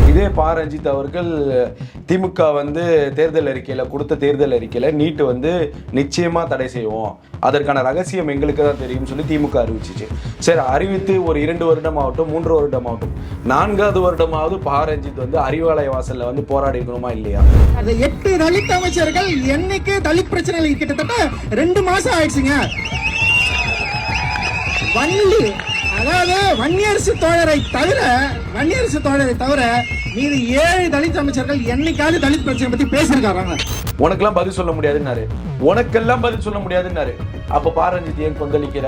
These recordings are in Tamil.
இதே பா ரஞ்சித் அவர்கள் திமுக வந்து தேர்தல் அறிக்கையில் கொடுத்த தேர்தல் அறிக்கையில் நீட்டு வந்து நிச்சயமாக தடை செய்வோம், அதற்கான ரகசியம் எங்களுக்கு தான் தெரியும்னு சொல்லி திமுக அறிவிச்சிச்சு. சரி, அறிவித்து ஒரு 2 வருடம் ஆகட்டும் 3 வருடம் ஆகட்டும் 4வது வருடமாவது பா ரஞ்சித் வந்து அறிவாலய வாசல்ல வந்து போராடி இருக்கணுமா இல்லையா? அந்த 8 தலித் அமைச்சர்கள் என்னைக்கு தலித் பிரச்சனைகள் கிட்டத்தட்ட 2 மாசம் ஆயிடுச்சுங்க. அதாவது வன்னியரசு தோழரை தவிர மீது 7 தலித் அமைச்சர்கள் என்னைக்காவது தலித் பிரச்சனை பத்தி பேசியிருக்காங்க. உனக்கெல்லாம் பதில் சொல்ல முடியாதுன்னாரு, உனக்கெல்லாம் பதில் சொல்ல முடியாதுன்னாரு. அப்ப பா ரஞ்சித் ஏன் கொந்தளிக்கிற?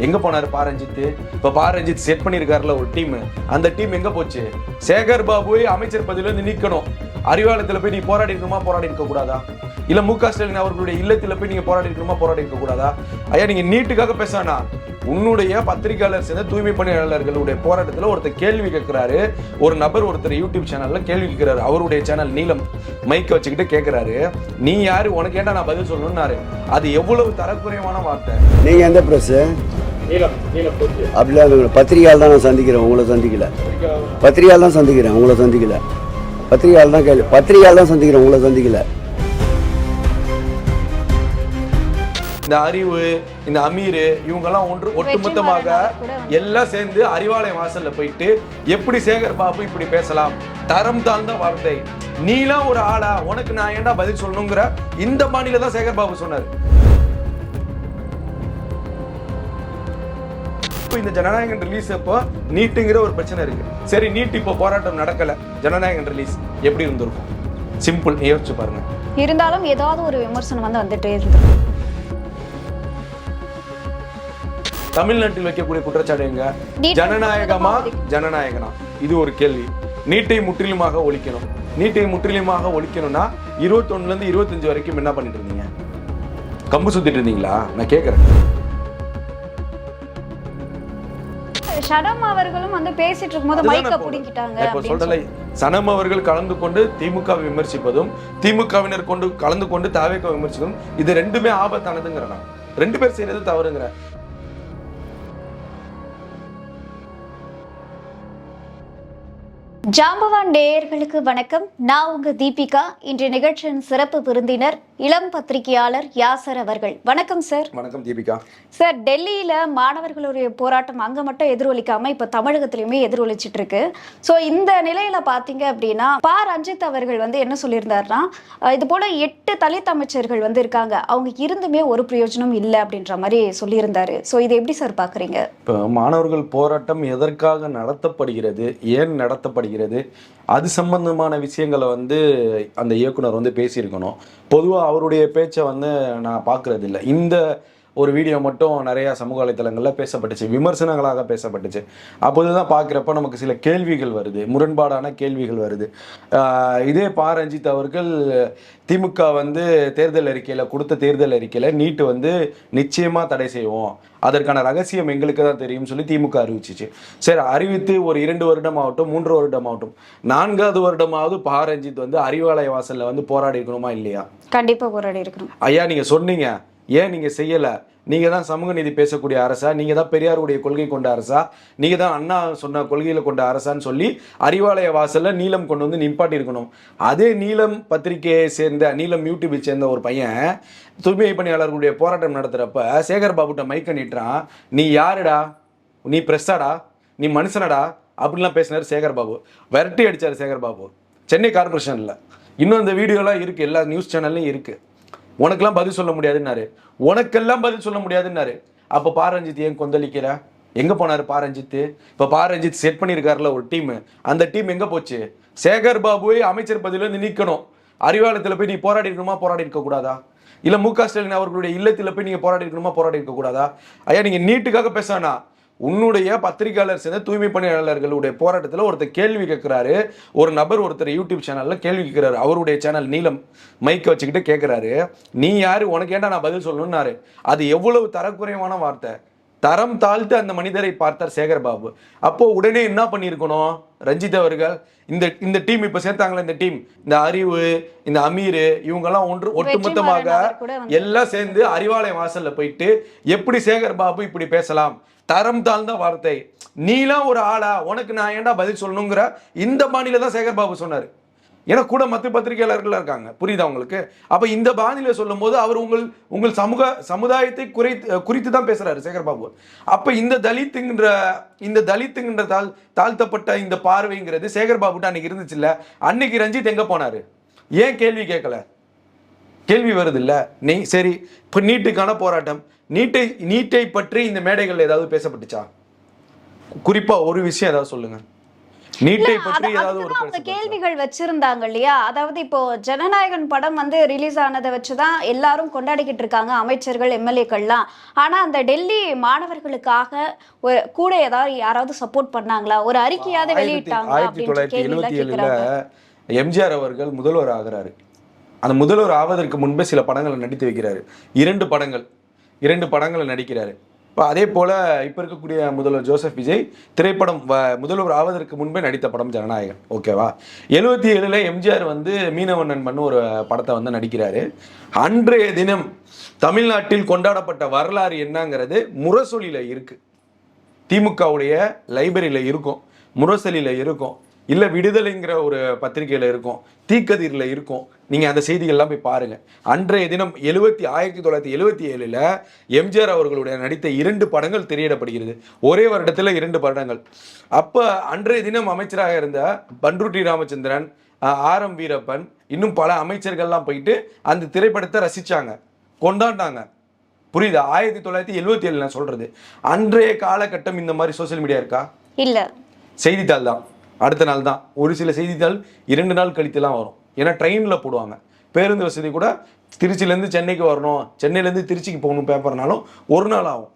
எங்க போனாரு பா ரஞ்சித்? இப்ப பா ரஞ்சித் செட் பண்ணிருக்காருல ஒரு டீம், அந்த டீம் எங்க போச்சு? சேகர் பாபுவை அமைச்சர் பதவியில இருந்து நீக்கணும். அறிவாலயத்துல போய் நீ போராடி இருக்கணுமா, போராடி இருக்க கூடாதா? இல்ல மு.க. ஸ்டாலின் அவர்களுடைய இல்லத்துல போய் நீங்க போராடி இருக்கணுமா, போராடி இருக்க கூடாதா? ஐயா, நீங்க நீட்டுக்காக பேசானா உன்னுடைய பத்திரிகையாளர் சேர்ந்த தூய்மை பணியாளர்களுடைய போராட்டத்தில் ஒருத்தர் கேள்வி கேட்கிறாரு. ஒரு நபர் ஒருத்தர் யூடியூப் சேனல்ல கேள்வி கேட்கிறாரு. அவருடைய சேனல் நீலம் மைக்க வச்சுக்கிட்டு கேட்கிறாரு, நீ யாரு, உனக்கு ஏன்டா நான் பதில் சொல்லணும்னாரு. அது எவ்வளவு தரக்குறைவான வார்த்தை. நீங்க எந்த பிரஸ்? அப்படிலாம் பத்திரிகையால் தான் நான் சந்திக்கிறேன், உங்களை சந்திக்கல. பத்திரிகையால் தான் சந்திக்கிறேன், உங்களை சந்திக்கல. பத்திரிகையால் தான் கேள்வி, பத்திரிகையால் தான் சந்திக்கிறேன், உங்களை சந்திக்கல. இந்த அறிவு, இந்த அமீர், இவங்கெல்லாம் ஒட்டுமொத்தமாக எல்லாம் சேர்ந்து அறிவாலய வாசல்ல போயிட்டு எப்படி சேகர் பாபு இப்படி பேசலாம், தரம் தாழ்ந்த வார்த்தை, நீலாம் ஒரு ஆளா, உனக்கு நான் ஏன்டா பதில் சொல்லணுங்கிற இந்த பாணியில தான் சேகர் பாபு சொன்னார். இந்த ஜனநாயகன் ரிலீஸ் அப்போ நீட்டுங்கிற ஒரு பிரச்சனை இருக்கு. சரி, நீட் இப்போ போராட்டம் நடக்கல, ஜனநாயகன் ரிலீஸ் எப்படி இருந்திருக்கும்? சிம்பிள், யோசிச்சு பாருங்க. இருந்தாலும் ஏதாவது ஒரு விமர்சனம் வந்து வந்துட்டே இருந்திருக்கும். தமிழ்நாட்டில் வைக்கக்கூடிய குற்றச்சாட்டு எங்க? ஜனநாயகமா ஜனநாயகனா? இது ஒரு கேள்வி. நீட்டை முற்றிலுமாக ஒழிக்கணும். நீட்டை முற்றிலுமாக ஒழிக்கணும்னா 21ல இருந்து 25 வரைக்கும் என்ன பண்ணிட்டு இருந்தீங்க? கம்பு சுத்திட்டு இருந்தீங்களா? நான் கேக்குறேன். சனம் அவர்களும் வந்து பேசிட்டு இருக்கும்போது மைக்க புடிங்கிட்டாங்க. இப்ப சொல்லலை, சனம் அவர்கள் கலந்து கொண்டு திமுக விமர்சிப்பதும் திமுகவினர் கலந்து கொண்டு தாவேக விமர்சிப்பதும் இது ரெண்டுமே ஆபத்தானதுங்கிற, நான் 2 பேர் செய்யறது தவறுங்கிற. ஜாம்பவான் நேயர்களுக்கு வணக்கம். நான் உங்க தீபிகா. இன்றைய நிகழ்ச்சியின் சிறப்பு விருந்தினர் இளம் பத்திரிகையாளர் யாசர் அவர்கள். வணக்கம் சார். வணக்கம் தீபிகா. சார், டெல்லியில மாணவர்களுடைய போராட்டம் அங்க மட்டும் எதிரொலிக்காம இப்ப தமிழகத்திலயுமே எதிரொலிச்சிட்டு இருக்கு. ஸோ இந்த நிலையில பாத்தீங்க அப்படின்னா பா ரஞ்சித் அவர்கள் வந்து என்ன சொல்லியிருந்தாருன்னா, இது போல 8 தலித் அமைச்சர்கள் வந்து இருக்காங்க, அவங்க இருந்துமே ஒரு பிரயோஜனம் இல்லை அப்படின்ற மாதிரி சொல்லியிருந்தாரு. ஸோ இதை எப்படி சார் பாக்குறீங்க? இப்போ மாணவர்கள் போராட்டம் எதற்காக நடத்தப்படுகிறது, ஏன் நடத்தப்படுகிறது, அது சம்பந்தமான விஷயங்களை வந்து அந்த இயக்குனர் வந்து பேசியிருக்கணும். பொதுவாக அவருடைய பேச்சை வந்து நான் பார்க்கறது இல்லை. இந்த ஒரு வீடியோ மட்டும் நிறையா சமூக வலைத்தளங்களில் பேசப்பட்டுச்சு, விமர்சனங்களாக பேசப்பட்டுச்சு. அப்போதுதான் பார்க்குறப்ப நமக்கு சில கேள்விகள் வருது, முரண்பாடான கேள்விகள் வருது. இதே பா ரஞ்சித் அவர்கள் திமுக வந்து தேர்தல் அறிக்கையில் கொடுத்த தேர்தல் அறிக்கையில் நீட்டு வந்து நிச்சயமாக தடை செய்வோம், அதற்கான ரகசியம் எங்களுக்கு தான் தெரியும்னு சொல்லி திமுக அறிவிச்சிச்சு. சரி, அறிவித்து ஒரு 2 வருடம் ஆகட்டும் 3 வருடம் ஆகட்டும் 4வது வருடமாவது பா ரஞ்சித் வந்து அறிவாலய வாசல்ல வந்து போராடி இருக்கணுமா இல்லையா? கண்டிப்பா போராடி இருக்கணும். ஐயா, நீங்க சொன்னீங்க, ஏன் நீங்க செய்யல? நீங்க தான் சமூக நீதி பேசக்கூடிய அரசா, நீங்க தான் பெரியாருடைய கொள்கை கொண்ட அரசா, நீங்க தான் அண்ணா சொன்ன கொள்கையில கொண்ட அரசான்னு சொல்லி அறிவாலய வாசல்ல நீலம் கொண்டு வந்து நிப்பாட்டி இருக்கணும். அதே நீலம் பத்திரிகையை சேர்ந்த, நீலம் யூடியூபை சேர்ந்த ஒரு பையன் தூய்மை பணியாளர்களுடைய போராட்டம் நடத்துறப்ப சேகர் பாபுட்ட மைக்க நீட்டுறான். நீ யாருடா, நீ பிரஸ்ஸாடா, நீ மனுஷனடா அப்படின்லாம் பேசினார் சேகர் பாபு. விரட்டி அடிச்சார் சேகர் பாபு சென்னை கார்பரேஷன்ல. இன்னும் இந்த வீடியோலாம் இருக்கு, எல்லா நியூஸ் சேனல்லையும் இருக்கு. உனக்கெல்லாம் பதில் சொல்ல முடியாதுன்னாரு, உனக்கெல்லாம் பதில் சொல்ல முடியாதுன்னாரு. அப்போ பா ரஞ்சித் ஏன் கொந்தளிக்கிற? எங்க போனாரு பா ரஞ்சித்? இப்ப பா ரஞ்சித் செட் பண்ணிருக்காருல ஒரு டீம், அந்த டீம் எங்க போச்சு? சேகர் பாபுவை அமைச்சர் பதவியில இருந்து நீக்கணும். அறிவாலயத்துல போய் நீ போராடி இருக்கணுமா, போராடி இருக்க கூடாதா? இல்ல மு.க. ஸ்டாலின் அவர்களுடைய இல்லத்துல போய் நீங்க போராடி இருக்கணுமா, போராடி இருக்க கூடாதா? ஐயா, நீங்க நீட்டுக்காக பேசானா உன்னுடைய பத்திரிகையாளர் சேர்ந்த தூய்மை பணியாளர்களுடைய போராட்டத்தில் ஒருத்தர் கேள்வி கேட்கிறாரு. ஒரு நபர் ஒருத்தர் யூடியூப் சேனல்ல கேள்வி கேட்கிறாரு. அவருடைய சேனல் நீலம் மைக்க வச்சுக்கிட்டு கேட்கிறாரு, நீ யாரு, உனக்கு ஏன்டா நான் பதில் சொல்லணும்னாரு. அது எவ்வளவு தரக்குறைவான வார்த்தை. தரம் தாழ்த்து அந்த மனிதரை பார்த்தார் சேகர் பாபு. அப்போ உடனே என்ன பண்ணியிருக்கணும் ரஞ்சித் அவர்கள்? இந்த டீம் இப்ப சேர்த்தாங்களே, இந்த டீம், இந்த அறிவு, இந்த அமீர், இவங்கெல்லாம் ஒட்டுமொத்தமாக எல்லாம் சேர்ந்து அறிவாலய வாசல்ல போயிட்டு எப்படி சேகர் பாபு இப்படி பேசலாம், தரம் தாழ்ந்த வார்த்தை. நீலாம் ஒரு ஆளா, உனக்கு நான் ஏன்டா பதில் சொல்லணுங்கிற இந்த பாணியில தான் சேகர் பாபு சொன்னார். ஏன்னா கூட மற்ற பத்திரிகையாளர்கள் இருக்காங்க, புரியுதா உங்களுக்கு? அப்ப இந்த பாணியில சொல்லும் போது அவர் உங்கள் சமுதாயத்தை குறித்து தான் பேசுறாரு சேகர் பாபு. அப்ப இந்த தலித்துங்கிற தாழ்த்தப்பட்ட இந்த பார்வைங்கிறது சேகர் பாபுட்டு அன்னைக்கு இருந்துச்சு இல்ல. அன்னைக்கு ரஞ்சித் எங்க போனாரு? ஏன் கேள்வி கேட்கல? கேள்வி வருது இல்ல. நீ சரி, இப்ப நீட்டுக்கான போராட்டம், நீட்டை பற்றி இந்த மேடைகள் ஏதாவது பேசப்பட்டுச்சா? குறிப்பா ஒரு விஷயம் ஏதாவது சொல்லுங்க. நீட்டை பற்றி ஏதாவது ஒரு கேள்விகள் வச்சிருந்தாங்க இல்லையா? அதாவது இப்போ ஜனநாயகன் படம் வந்து ரிலீஸ் ஆனதை வச்சுதான் எல்லாரும் கொண்டாடிக்கிட்டு இருக்காங்க, அமைச்சர்கள் எம்எல்ஏக்கள்லாம். ஆனா அந்த டெல்லி மாணவர்களுக்காக கூட ஏதாவது யாராவது சப்போர்ட் பண்ணாங்களா? ஒரு அறிக்கையாவது வெளியிட்டாங்க? 1977 எம்ஜிஆர் அவர்கள் முதல்வர் ஆகிறாரு. அந்த முதல்வர் ஆவதற்கு முன்பே சில படங்களை நடித்து வைக்கிறாரு. 2 படங்களை நடிக்கிறாரு. இப்போ அதே போல் இப்போ இருக்கக்கூடிய முதல்வர் ஜோசப் விஜய் திரைப்படம் முதல்வர் ஆவதற்கு முன்பே நடித்த படம் ஜனநாயகன். ஓகேவா? 77 எம்ஜிஆர் வந்து மீனவண்ணன் பண்ண ஒரு படத்தை வந்து நடிக்கிறாரு. அன்றைய தினம் தமிழ்நாட்டில் கொண்டாடப்பட்ட வரலாறு என்னங்கிறது முரசொலியில் இருக்கு, திமுகவுடைய லைப்ரரியில் இருக்கும், முரசொலியில் இருக்கும், இல்லை விடுதலைங்கிற ஒரு பத்திரிகையில் இருக்கும், தீக்கதிரில் இருக்கும். நீங்கள் அந்த செய்திகள்லாம் போய் பாருங்கள். அன்றைய தினம் 1977 எம்ஜிஆர் அவர்களுடைய நடித்த 2 படங்கள் திரையிடப்படுகிறது. ஒரே வருடத்தில் 2 படங்கள். அப்போ அன்றைய தினம் அமைச்சராக இருந்த பண்ருட்டி ராமச்சந்திரன், ஆர்.எம். வீரப்பன், இன்னும் பல அமைச்சர்கள்லாம் போயிட்டு அந்த திரைப்படத்தை ரசித்தாங்க, கொண்டாடினாங்க. புரியுதா? 1977 நான் சொல்கிறது. அன்றைய காலகட்டம் இந்த மாதிரி சோசியல் மீடியா இருக்கா? இல்லை. செய்தித்தாள் தான், அடுத்த நாள் தான். ஒரு சில செய்தித்தாள் 2 நாள் கழித்துலாம் வரும். ஏன்னா ட்ரெயினில் போடுவாங்க. பேருந்து வசதி கூட திருச்சியிலேருந்து சென்னைக்கு வரணும், சென்னையிலேருந்து திருச்சிக்கு போகணும் பேப்பர்னாலும் 1 நாள் ஆகும்.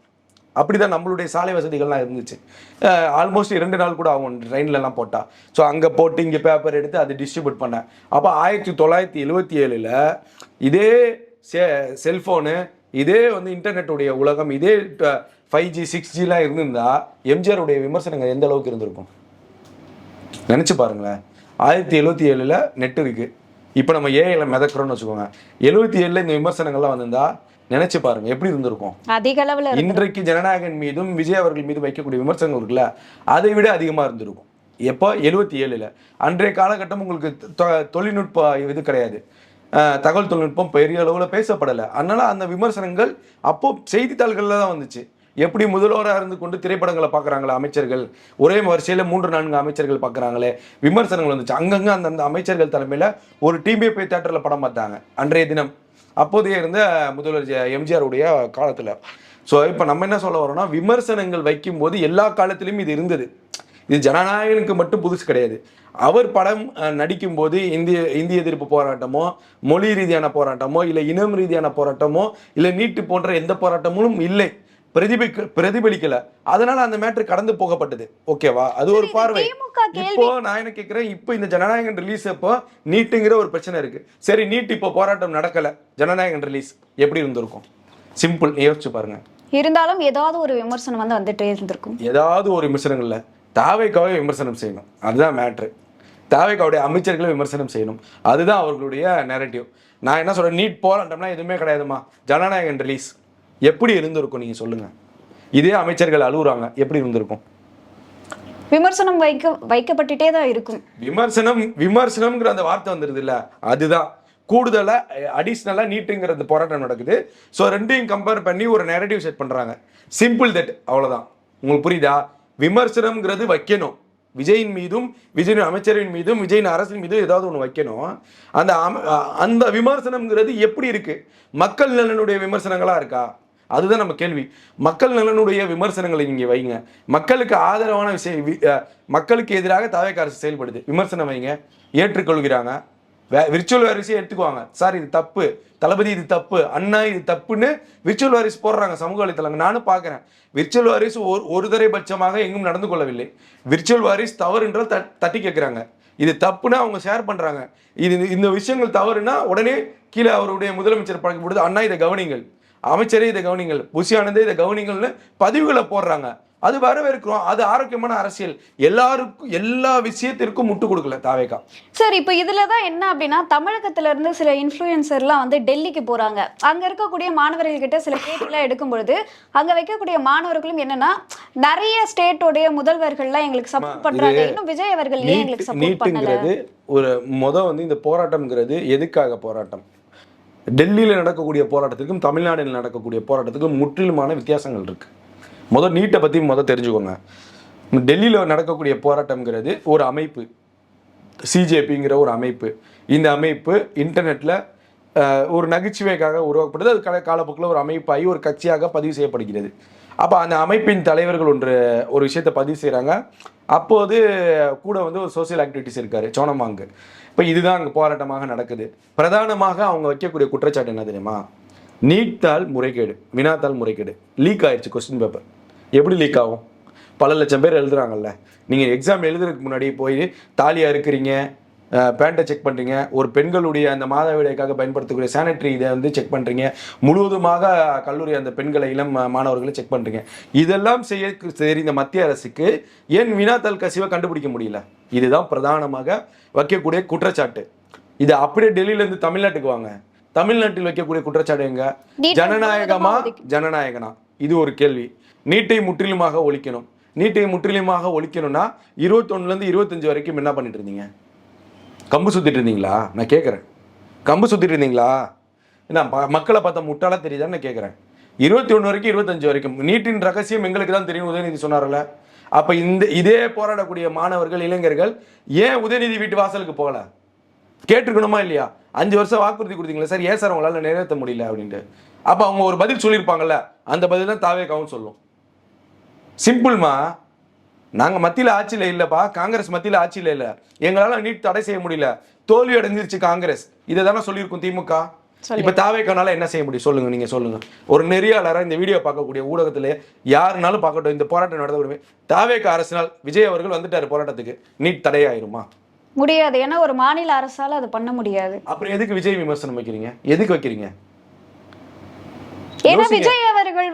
அப்படி தான் நம்மளுடைய சாலை வசதிகள்லாம் இருந்துச்சு. ஆல்மோஸ்ட் 2 நாள் கூட ஆகும் ட்ரெயின்லலாம் போட்டால். ஸோ அங்கே போட்டு இங்கே பேப்பர் எடுத்து அதை டிஸ்ட்ரிபியூட் பண்ணேன். அப்போ 1977 இதே செல்ஃபோனு, இதே வந்து இன்டர்நெட்டுடைய உலகம், இதே 5G 6Gலாம் இருந்திருந்தா எம்ஜிஆருடைய விமர்சனங்கள் எந்த அளவுக்கு இருந்திருக்கும் நினச்சி பாருங்களேன். 1977 நெட் இருக்குது. இப்போ நம்ம ஏஐல மிதக்கிறோம்னு வச்சுக்கோங்க. 77 இந்த விமர்சனங்கள்லாம் வந்திருந்தா நினைச்சு பாருங்க எப்படி இருந்திருக்கும். அதிக அளவுல இன்றைக்கு ஜனநாயகன் மீதும் விஜய் அவர்கள் மீது வைக்கக்கூடிய விமர்சனங்கள் இருக்குல்ல, அதை விட அதிகமாக இருந்திருக்கும். எப்போ? 77 அன்றைய காலகட்டம் உங்களுக்கு தொழில்நுட்ப இது கிடையாது, தகவல் தொழில்நுட்பம் பெரிய அளவில் பேசப்படலை. அதனால அந்த விமர்சனங்கள் அப்போ செய்தித்தாள்களில் தான் வந்துச்சு. எப்படி முதல்வராக இருந்து கொண்டு திரைப்படங்களை பார்க்குறாங்களே அமைச்சர்கள், ஒரே வரிசையில் 3-4 அமைச்சர்கள் பார்க்குறாங்களே, விமர்சனங்கள் வந்துச்சு. அங்கங்கே அந்தந்த அமைச்சர்கள் தலைமையில் ஒரு டீமே போய் தேட்டரில் படம் பார்த்தாங்க அன்றைய தினம், அப்போதைய இருந்த முதல்வர் எம்ஜிஆருடைய காலத்தில். ஸோ இப்போ நம்ம என்ன சொல்ல வரோம்னா, விமர்சனங்கள் வைக்கும்போது எல்லா காலத்திலையும் இது இருந்தது. இது ஜனநாயகனுக்கு மட்டும் புதுசு கிடையாது. அவர் படம் நடிக்கும்போது இந்திய எதிர்ப்பு போராட்டமோ, மொழி ரீதியான போராட்டமோ, இல்லை இனம் ரீதியான போராட்டமோ, இல்லை நீட்டு போன்ற எந்த போராட்டமும் இல்லை, பிரதிபலிக்கல. அதனால அந்த மேட்ரு கடந்து போகப்பட்டது. ஓகேவா? அது ஒரு பார்வை. இப்போ நான் என்ன கேட்கிறேன், இப்போ இந்த ஜனநாயகன் ரிலீஸ் அப்போ நீட்டுங்கிற ஒரு பிரச்சனை இருக்கு. சரி, நீட் இப்போ போராட்டம் நடக்கல, ஜனநாயகன் ரிலீஸ் எப்படி இருந்திருக்கும்? சிம்பிள், யோசிச்சு பாருங்க. இருந்தாலும் ஏதாவது ஒரு விமர்சனம் வந்து வந்துட்டே இருந்திருக்கும். ஏதாவது ஒரு விமர்சனங்கள்ல தாவேக்காவை விமர்சனம் செய்யணும், அதுதான் மேட்ரு. தாவேக்காவுடைய அமைச்சர்களை விமர்சனம் செய்யணும், அதுதான் அவர்களுடைய நெரேட்டிவ். நான் என்ன சொல்றேன், நீட் போராட்டம்னா எதுவுமே கிடையாதுமா, ஜனநாயகன் ரிலீஸ் எப்படி இருந்திருக்கும் நீங்க சொல்லுங்க. இதே அமைச்சர்கள் அழுகுறாங்க, எப்படி இருந்திருக்கும்? விமர்சனம் வைக்கப்பட்டுட்டே தான் இருக்கும். விமர்சனம்ங்கிற அந்த வார்த்தை வந்துருது இல்ல, அதுதான் கூடுதலா அடிஷ்னலா நீட்டுங்கிற அந்த போராட்டம் நடக்குது. ஸோ ரெண்டையும் கம்பேர் பண்ணி ஒரு நெரேட்டிவ் செட் பண்றாங்க. சிம்பிள் தட், அவ்வளவுதான். உங்களுக்கு புரியுதா? விமர்சனம்ங்கிறது வைக்கணும், விஜயின் மீதும், விஜயின் அமைச்சரின் மீதும், விஜயின் அரசின் மீதும் ஏதாவது ஒன்று வைக்கணும். அந்த விமர்சனம்ங்கிறது எப்படி இருக்கு? மக்கள் நலனுடைய விமர்சனங்களா இருக்கா? அதுதான் நம்ம கேள்வி. மக்கள் நலனுடைய விமர்சனங்களை நீங்க வைங்க. மக்களுக்கு ஆதரவான விஷயம், மக்களுக்கு எதிராக தாவேக்கா அரசு செயல்படுது, விமர்சனம் வைங்க, ஏற்றுக்கொள்கிறாங்க. விர்ச்சுவல் வாரிசை எடுத்துக்குவாங்க, சார் இது தப்பு, தளபதி இது தப்பு, அண்ணா இது தப்புன்னு விர்ச்சுவல் வாரிசு போடுறாங்க சமூக வலைத்தளங்கள். நானும் பார்க்குறேன். விர்ச்சுவல் வாரிசு ஒரு தரைபட்சமாக எங்கும் நடந்து கொள்ளவில்லை. விர்ச்சுவல் வாரிஸ் தவறு என்றால் தட்டி கேட்குறாங்க, இது தப்புன்னா அவங்க ஷேர் பண்ணுறாங்க. இந்த விஷயங்கள் தவறுனா உடனே கீழே அவருடைய முதலமைச்சர் பழக்கப்படுது, அண்ணா இதை கவனிங்கள், அமைச்சரே இதை கவனிங்கள், புஷி ஆனந்தே இதை கவனிங்கள்னு பதிவுகளை போடுறாங்க. அது வரவேற்கிறோம். அது ஆரோக்கியமான அரசியல். எல்லாருக்கும் எல்லா விஷயத்திற்கும் முட்டு கொடுக்கல தாவேகா. சார், இப்போ இதுல தான் என்ன அப்படின்னா, தமிழகத்துல இருந்து சில இன்ஃப்ளூயன்சர்லாம் வந்து டெல்லிக்கு போறாங்க. அங்க இருக்கக்கூடிய மாணவர்கள் கிட்ட சில கேள்விலாம் எடுக்கும் பொழுது அங்க வைக்கக்கூடிய மாணவர்களும் என்னன்னா, நிறைய ஸ்டேட்டோடைய முதல்வர்கள்லாம் எங்களுக்கு சப்போர்ட் பண்றாங்க, இன்னும் விஜய் அவர்கள் ஏன் எங்களுக்கு சப்போர்ட் பண்ணல? நீட்டுங்கிறது ஒரு வந்து இந்த போராட்டம்ங்கிறது எதுக்காக போராட்டம்? டெல்லியில் நடக்கக்கூடிய போராட்டத்துக்கும் தமிழ்நாட்டில் நடக்கக்கூடிய போராட்டத்துக்கும் முற்றிலுமான வித்தியாசங்கள் இருக்கு. நீட்டை பற்றி தெரிஞ்சுக்கோங்க. டெல்லியில் நடக்கக்கூடிய போராட்டம்ங்கிறது ஒரு அமைப்பு, சிஜேபிங்கிற ஒரு அமைப்பு. இந்த அமைப்பு இன்டர்நெட்டில் ஒரு நகைச்சுவைக்காக உருவாக்கப்பட்டது. அது காலப்போக்கில் ஒரு அமைப்பாகி ஒரு கட்சியாக பதிவு செய்யப்படுகிறது. அப்போ அந்த அமைப்பின் தலைவர்கள் ஒரு விஷயத்தை பதிவு செய்கிறாங்க. அப்போது கூட ஒரு சோசியல் ஆக்டிவிட்டிஸ் இருக்கார் சோனமாங்கு. இப்போ இதுதான் அங்கே போராட்டமாக நடக்குது. பிரதானமாக அவங்க வைக்கக்கூடிய குற்றச்சாட்டு என்ன தெரியுமா? நீட்டால் முறைகேடு, வினாத்தால் முறைகேடு. லீக் ஆயிடுச்சு கொஸ்டின் பேப்பர். எப்படி லீக் ஆகும்? பல லட்சம் பேர் எழுதுறாங்கல்ல. நீங்கள் எக்ஸாம் எழுதுறதுக்கு முன்னாடி போய் தாலியாக இருக்கிறீங்க, பேண்ட்டை செக் பண்ணுறீங்க, ஒரு பெண்களுடைய அந்த மாதவிடைக்காக பயன்படுத்தக்கூடிய சானிட்டரி இதை செக் பண்ணுறீங்க, முழுவதுமாக கல்லூரி அந்த பெண்களை இளம் மாணவர்களை செக் பண்ணுறீங்க. இதெல்லாம் செய்ய தெரிந்த மத்திய அரசுக்கு ஏன் வினாத்தாள் கசிவை கண்டுபிடிக்க முடியல? இதுதான் பிரதானமாக வைக்கக்கூடிய குற்றச்சாட்டு. இது அப்படியே டெல்லியிலேருந்து தமிழ்நாட்டுக்கு வாங்க. தமிழ்நாட்டில் வைக்கக்கூடிய குற்றச்சாட்டு எங்க? ஜனநாயகமா ஜனநாயகனா? இது ஒரு கேள்வி. நீட்டை முற்றிலுமாக ஒழிக்கணும். நீட்டை முற்றிலுமாக ஒழிக்கணும்னா 21லேருந்து 25 வரைக்கும் என்ன பண்ணிட்டு இருந்தீங்க? கம்பு சுத்திட்டு இருந்தீங்களா? நான் கேட்குறேன். கம்பு சுத்திட்டு இருந்தீங்களா? என்ன மக்களை பார்த்தா முட்டாளா தெரியுதான்னு நான் கேட்குறேன். 21 வரைக்கும் 25 வரைக்கும் நீட்டின் ரகசியம் எங்களுக்கு தான் தெரியும், உதயநிதி சொன்னார்ல. அப்போ இதே போராடக்கூடிய மாணவர்கள், இளைஞர்கள் ஏன் உதயநிதி வீட்டு வாசலுக்கு போகல? கேட்டிருக்கணுமா இல்லையா? 5 வருஷம் வாக்குறுதி கொடுத்தீங்களா சார், ஏன் சார் அவங்களால நிறைவேற்ற முடியல அப்படின்ட்டு. அப்போ அவங்க ஒரு பதில் சொல்லியிருப்பாங்கல்ல, அந்த பதில் தான் தாவேகாவும் சொல்லும். சிம்பிள்மா. நாங்கள் மத்தியில் ஆட்சியில் இல்லைப்பா, காங்கிரஸ் மத்தியில் ஆட்சியில் இல்லை, எங்களால் நீட் தடை செய்ய முடியல, தோல்வி அடைஞ்சிருச்சு காங்கிரஸ், இதை தானே சொல்லியிருக்கும் திமுக. இப்போ தாவேகானால என்ன செய்ய முடியும் சொல்லுங்க? நீங்க சொல்லுங்க. ஒரு நெறியாளராக இந்த வீடியோ பார்க்கக்கூடிய ஊடகத்திலே யாருனாலும் பார்க்கட்டும், இந்த போராட்டம் நடத்தக்கூடிய தாவேகா அரசினால் விஜய் அவர்கள் வந்துட்டாரு போராட்டத்துக்கு, நீட் தடையாயிருமா? முடியாது. ஏன்னா ஒரு மாநில அரசால அதை பண்ண முடியாது. அப்புறம் எதுக்கு விஜய் விமர்சனம் வைக்கிறீங்க? எதுக்கு வைக்கிறீங்க? ஏன்னா விஜய் அவர்கள்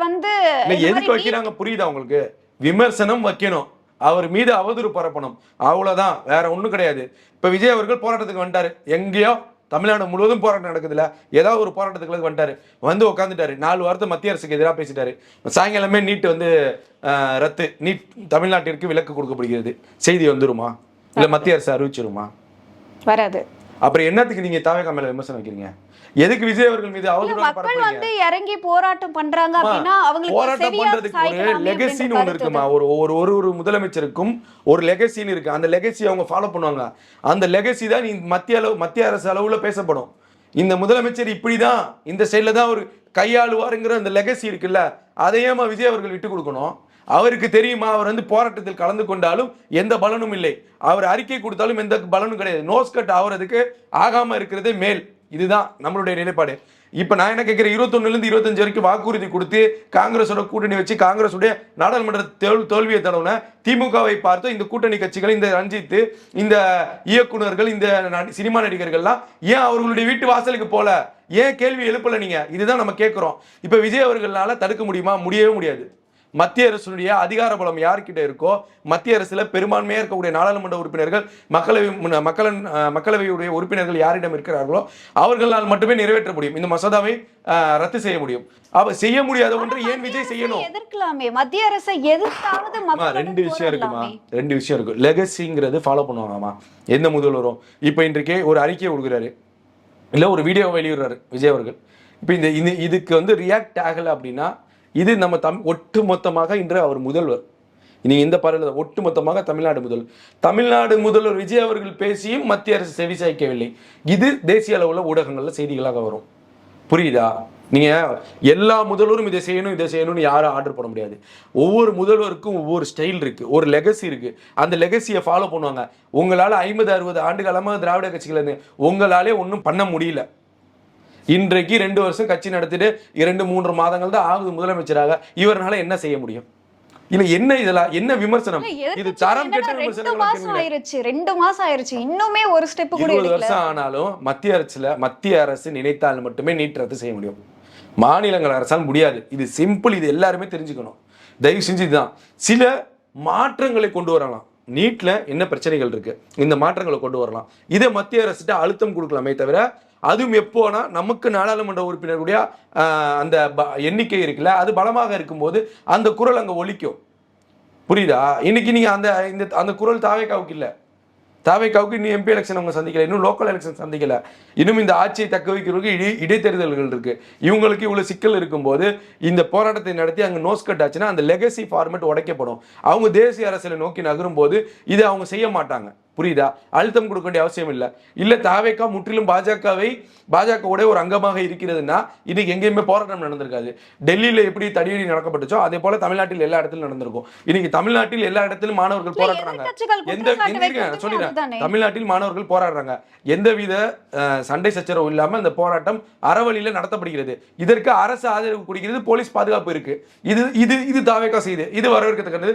எதுக்கு வைக்கிறாங்க புரியுதா உங்களுக்கு? விமர்சனம் வைக்கணும், அவர் மீது அவதூறு பரப்பணும், அவ்வளவுதான், வேற ஒண்ணும் கிடையாது. இப்ப விஜய் அவர்கள் போராட்டத்துக்கு வந்துட்டாரு. எங்கேயோ தமிழ்நாடு முழுவதும் போராட்டம் நடக்குதுல, ஏதாவது ஒரு போராட்டத்துக்கு வந்துட்டாரு, உட்காந்துட்டாரு, 4 வாரத்தை மத்திய அரசுக்கு எதிராக பேசிட்டாரு. சாயங்காலமே நீட் ரத்து, நீட் தமிழ்நாட்டிற்கு விலக்கு கொடுக்கப்படுகிறது, செய்தி வந்துருமா? இல்ல மத்திய அரசு அறிவிச்சிருமா? வராது. அப்புறம் என்னத்துக்கு நீங்க தாவேகா மேல விமர்சனம் வைக்கிறீங்க? எதுக்கு விஜய் அவர்கள் மீது மக்கள் இறங்கி போராட்டம் பண்றாங்க அப்படின்னா அவங்களுக்கு போராட்டம் பண்றதுக்கு ஒரு லெகசின்னு ஒன்று இருக்குமா? ஒரு முதலமைச்சருக்கும் ஒரு லெகசின்னு இருக்கு. அந்த லெகசி அவங்க ஃபாலோ பண்ணுவாங்க. அந்த லெகசி தான் மத்திய அரசு அளவுல பேசப்படும். இந்த முதலமைச்சர் இப்படிதான், இந்த சைட்ல தான் ஒரு கையாளுவாருங்கிற அந்த லெகசி இருக்குல்ல, அதையே விஜய் அவர்கள் விட்டு கொடுக்கணும். அவருக்கு தெரியுமா, அவர் போராட்டத்தில் கலந்து கொண்டாலும் எந்த பலனும் இல்லை, அவர் அறிக்கை கொடுத்தாலும் எந்த பலனும் கிடையாது, நோஸ்கட் ஆகிறதுக்கு ஆகாம இருக்கிறதே மேல். இதுதான் நம்மளுடைய நிலைப்பாடு. இப்ப நான் என்ன கேட்கிறேன், 21லேருந்து 25 வரைக்கும் வாக்குறுதி கொடுத்து காங்கிரஸோட கூட்டணி வச்சு காங்கிரஸுடைய நாடாளுமன்ற தோல்வியை தடவுன திமுகவை பார்த்து இந்த கூட்டணி கட்சிகள், இந்த ரஞ்சித், இந்த இயக்குநர்கள், இந்த சினிமா நடிகர்கள்லாம் ஏன் அவர்களுடைய வீட்டு வாசலுக்கு போல, ஏன் கேள்வி எழுப்பல நீங்க? இதுதான் நம்ம கேட்கிறோம். இப்ப விஜய் அவர்களால தடுக்க முடியுமா? முடியவே முடியாது. மத்திய அரசுடைய அதிகார பலம் யார்கிட்ட இருக்கோ, மத்திய அரசுல பெரும்பான்மையா இருக்கக்கூடிய நாடாளுமன்ற உறுப்பினர்கள், மக்களவையுடைய உறுப்பினர்கள் யாரிடம் இருக்கிறார்களோ அவர்களால் மட்டுமே நிறைவேற்ற முடியும். இந்த மசோதாவை ரத்து செய்ய முடியும். அவ செய்ய முடியாத ஒன்று ஏன் விஜய் செய்யணும்? எதிர்க்கலாமே, மத்திய அரசை எதிர்த்தாவது. 2 விஷயம் இருக்குமா? 2 விஷயம் இருக்கு. லெகசிங்கிறது ஃபாலோ பண்ணுவாங்கம்மா எந்த முதல்வரும். இப்ப இன்றைக்கே ஒரு அறிக்கையை கொடுக்குறாரு, இல்ல ஒரு வீடியோ வெளியிடுறாரு விஜய் அவர்கள். இப்ப இதுக்கு ரியாக்ட் ஆகல அப்படின்னா, இது நம்ம ஒட்டு மொத்தமாக இன்று அவர் முதல்வர், நீங்க இந்த பார்வையில் ஒட்டு மொத்தமாக தமிழ்நாடு முதல்வர் விஜய் அவர்கள் பேசியும் மத்திய அரசு செவிசாய்க்கவில்லை. இது தேசிய அளவுல ஊடகங்கள்ல செய்திகளாக வரும். புரியுதா? நீங்க எல்லா முதல்வரும் இதை செய்யணும்னு யாரும் ஆர்டர் பண்ண முடியாது. ஒவ்வொரு முதல்வருக்கும் ஒவ்வொரு ஸ்டைல் இருக்கு, ஒரு லெகசி இருக்கு. அந்த லெகசியை ஃபாலோ பண்ணுவாங்க. உங்களால 50-60 ஆண்டு காலமாக திராவிட கட்சிகள் உங்களாலே ஒன்றும் பண்ண முடியல. இன்றைக்கு 2 வருஷம் கட்சி நடத்திட்டு 2-3 மாதங்கள் தான் ஆகுது முதலமைச்சராக. இவரால என்ன செய்ய முடியும்? இல்ல என்ன இதெல்லாம் என்ன விமர்சனம்? இது தரம் கெட்ட விமர்சனம். 2 மாசம் ஆயிருச்சு, இன்னுமே ஒரு ஸ்டெப் கூட 20 வருஷம் ஆனாலும் மத்திய அரசு நினைத்தால் மட்டுமே நீட் ரத்து செய்ய முடியும். மாநிலங்கள் அரசால் முடியாது. இது சிம்பிள். இது எல்லாருமே தெரிஞ்சுக்கணும். தயவு செஞ்சு இதுதான் சில மாற்றங்களை கொண்டு வரலாம். நீட்ல என்ன பிரச்சனைகள் இருக்கு, இந்த மாற்றங்களை கொண்டு வரலாம். இதை மத்திய அரசுகிட்ட அழுத்தம் கொடுக்கலாமே தவிர, அதுவும் எப்போனா நமக்கு நாடாளுமன்ற உறுப்பினர்களுடைய அந்த எண்ணிக்கை இருக்குல்ல, அது பலமாக இருக்கும்போது அந்த குரல் அங்கே ஒலிக்கும். புரியுதா? இன்னைக்கு நீங்க அந்த குரல் தாவேக்காவுக்கு இல்லை. தாவேக்காவுக்கு இன்னும் எம்பி எலெக்ஷன் அவங்க சந்திக்கல, இன்னும் லோக்கல் எலெக்ஷன் சந்திக்கல, இன்னும் இந்த ஆட்சியை தக்க வைக்கிறதுக்கு இடைத்தேர்தல்கள் இருக்கு. இவங்களுக்கு இவ்வளவு சிக்கல் இருக்கும்போது இந்த போராட்டத்தை நடத்தி அங்கே நோஸ் கட் ஆச்சுன்னா அந்த லெகசி ஃபார்மேட் உடைக்கப்படும். அவங்க தேசிய அரசியலை நோக்கி நகரும் போது இதை அவங்க செய்ய மாட்டாங்க. புரியுதா? அழுத்தம் கொடுக்க வேண்டிய அவசியம் இல்லை. இல்ல தாவேக்கா முற்றிலும் பாஜகவோட ஒரு அங்கமாக இருக்கிறதுனா இன்னைக்கு எங்கேயுமே போராட்டம் நடந்திருக்காது. டெல்லியில எப்படி தடியடி நடக்கப்பட்டுச்சோ அதே போல தமிழ்நாட்டில் எல்லா இடத்திலும் நடந்திருக்கும். இன்னைக்கு தமிழ்நாட்டில் எல்லா இடத்திலும் மாணவர்கள் போராடுறாங்க. தமிழ்நாட்டில் மாணவர்கள் போராடுறாங்க. எந்தவித சண்டை சச்சரவு இல்லாம இந்த போராட்டம் அறவழியில நடத்தப்படுகிறது. இதற்கு அரசு ஆதரவு கொடுக்கிறது, போலீஸ் பாதுகாப்பு இருக்கு. இது தாவேக்கா செய்து, இது வரவேற்கத்தக்கது,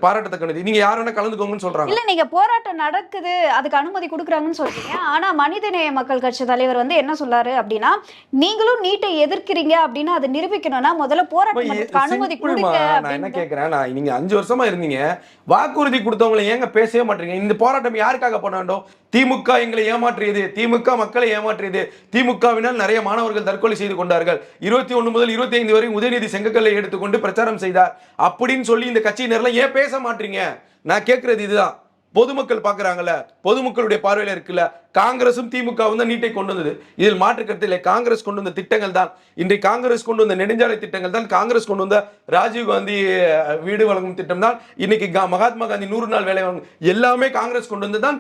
பாராட்டத்தக்கது. நீங்க யார் வேணா கலந்துக்கோங்கன்னு சொல்றாங்க. இல்ல நீங்க போராட்டம் நடக்குது, அதுக்கு அனுமதி கொடுக்குறாங்கன்னு சொல்றீங்க. ஆனா மனிதநேய மக்கள் கட்சி தலைவர் வந்து என்ன சொல்றாரு அப்படின்னா, நீங்களும் நீட்டை எதிர்க்கிறீங்க அப்படின்னா அதை நிரூபிக்கணும்னா முதல்ல போராட்டத்துக்கு அனுமதி கொடுங்க. நான் என்ன கேட்கிறேன், நீங்க 5 வருஷமா இருந்தீங்க, வாக்குறுதி கொடுத்தவங்களை ஏங்க பேசவே மாட்டீங்க? இந்த போராட்டம் யாருக்காக பண்ண வேண்டும்? திமுக எங்களை ஏமாற்றியது, திமுக மக்களை ஏமாற்றியது, திமுகவினால் நிறைய மாணவர்கள் தற்கொலை செய்து கொண்டார்கள், 21 முதல் 25 வரை உதயநிதி செங்கக்கல்லை எடுத்துக்கொண்டு பிரச்சாரம் செய்தார் அப்படின்னு சொல்லி இந்த கட்சியினர்லாம் ஏன் பேச மாட்டீங்க? நான் கேட்கறது இதுதான். பொதுமக்கள் பார்க்குறாங்கல்ல, பொதுமக்களுடைய பார்வையில் இருக்குல்ல, காங்கிரசும் திமுகவும் தான் நீட்டை கொண்டு வந்தது. இதில் மாற்று கருத்து இல்லை. காங்கிரஸ் கொண்டு வந்த திட்டங்கள் தான், இன்றைக்கு காங்கிரஸ் கொண்டு வந்த நெடுஞ்சாலை திட்டங்கள் தான், காங்கிரஸ் கொண்டு வந்த ராஜீவ்காந்தி வீடு வழங்கும் திட்டம் தான், இன்னைக்கு மகாத்மா காந்தி 100 நாள் வேலை வழங்கும் எல்லாமே காங்கிரஸ் கொண்டு வந்து தான்